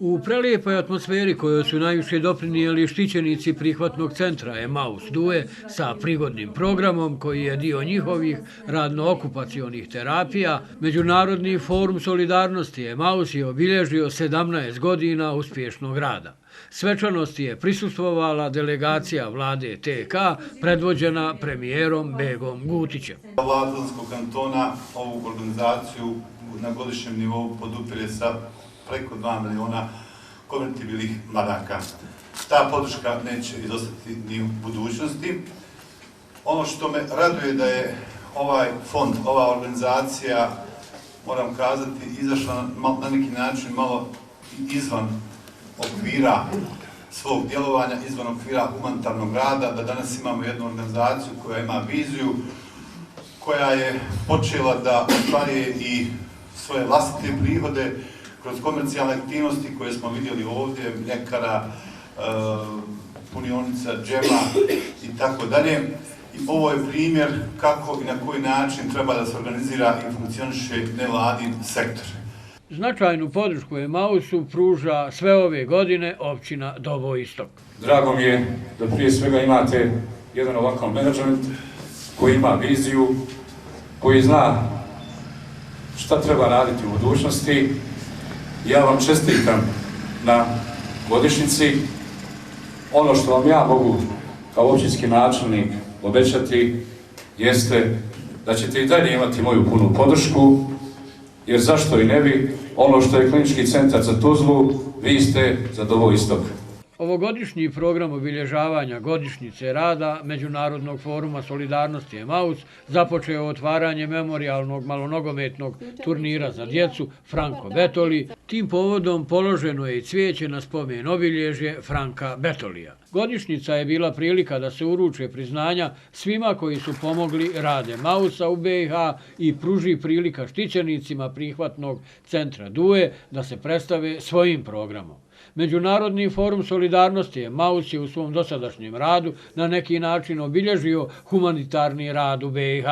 U prelijepoj atmosferi kojoj su najviše doprinijeli štićenici prihvatnog centra Emaus Due sa prigodnim programom koji je dio njihovih radno-okupacionih terapija, Međunarodni forum solidarnosti Emaus je obilježio 17 godina uspješnog rada. Svečanosti je prisustvovala delegacija vlade TK predvođena premijerom Begom Gutićem. Vlada Zlazanskog kantona ovu organizaciju na godišnjem nivou podupire sa preko 2 miliona konvertibilnih maraka. Ta podrška neće izostati ni u budućnosti. Ono što me raduje da je ovaj fond, ova organizacija, moram kazati, izašla na neki način malo izvan okvira svog djelovanja, izvan okvira humanitarnog rada, da danas imamo jednu organizaciju koja ima viziju, koja je počela da ostvaruje i svoje vlastite prihode kroz komercijalne aktivnosti koje smo vidjeli ovdje, mljekara, punionica, džema i tako dalje. I ovo je primjer kako i na koji način treba da se organizira i funkcioniše nevladin sektor. Značajnu podršku Emausu pruža sve ove godine općina Dobo Istok. Drago mi je da prije svega imate jedan ovakav menadžment koji ima viziju, koji zna šta treba raditi u budućnosti. Ja vam čestitam na godišnjici. Ono što vam ja mogu kao općinski načelnik obećati jeste da ćete i dalje imati moju punu podršku, jer zašto i ne bi, ono što je klinički centar za Tuzlu, vi ste za Dobo Istok. Ovogodišnji program obilježavanja godišnjice rada Međunarodnog foruma solidarnosti Emaus započeo otvaranje memorijalnog malonogometnog turnira za djecu Franko Betoli. Tim povodom položeno je i cvijeće na spomen obilježje Franka Betolija. Godišnjica je bila prilika da se uruče priznanja svima koji su pomogli rad Emausa u BiH i pruži prilika štićenicima prihvatnog centra Due da se predstave svojim programom. Međunarodni forum solidarnosti Emaus je u svom dosadašnjem radu na neki način obilježio humanitarni rad u BiH.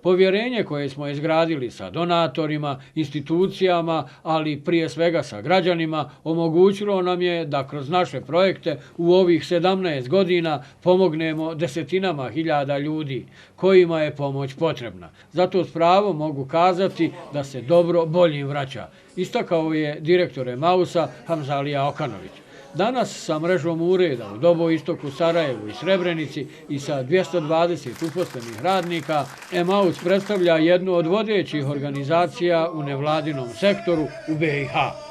Povjerenje koje smo izgradili sa donatorima, institucijama, ali prije svega sa građanima, omogućilo nam je da kroz naše projekte u ovih 17 godina pomognemo desetinama hiljada ljudi kojima je pomoć potrebna. Zato s pravom mogu kazati da se dobro boljim vraća. Istakao je direktor Emausa Hamzalija Okanović. Danas sa mrežom ureda u Dobo Istoku, Sarajevu i Srebrenici i sa 220 uposlenih radnika, Emaus predstavlja jednu od vodećih organizacija u nevladinom sektoru u BiH.